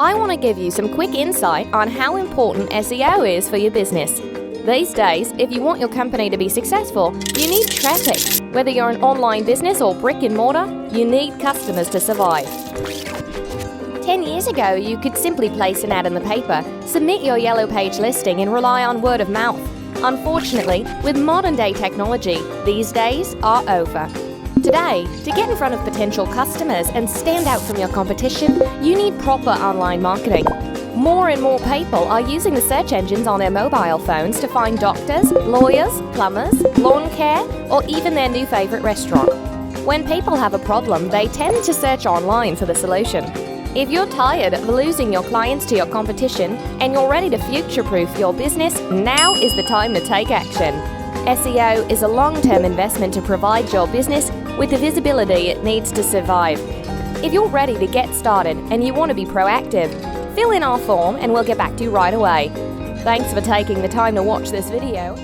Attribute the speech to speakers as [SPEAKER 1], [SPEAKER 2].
[SPEAKER 1] I want to give you some quick insight on how important SEO is for your business. These days, if you want your company to be successful, you need traffic. Whether you're an online business or brick and mortar, you need customers to survive. 10 years ago, you could simply place an ad in the paper, submit your yellow page listing and rely on word of mouth. Unfortunately, with modern-day technology, these days are over. Today, to get in front of potential customers and stand out from your competition, you need proper online marketing. More and more people are using the search engines on their mobile phones to find doctors, lawyers, plumbers, lawn care, or even their new favorite restaurant. When people have a problem, they tend to search online for the solution. If you're tired of losing your clients to your competition and you're ready to future-proof your business, now is the time to take action. SEO is a long-term investment to provide your business with the visibility it needs to survive. If you're ready to get started and you want to be proactive, fill in our form and we'll get back to you right away. Thanks for taking the time to watch this video.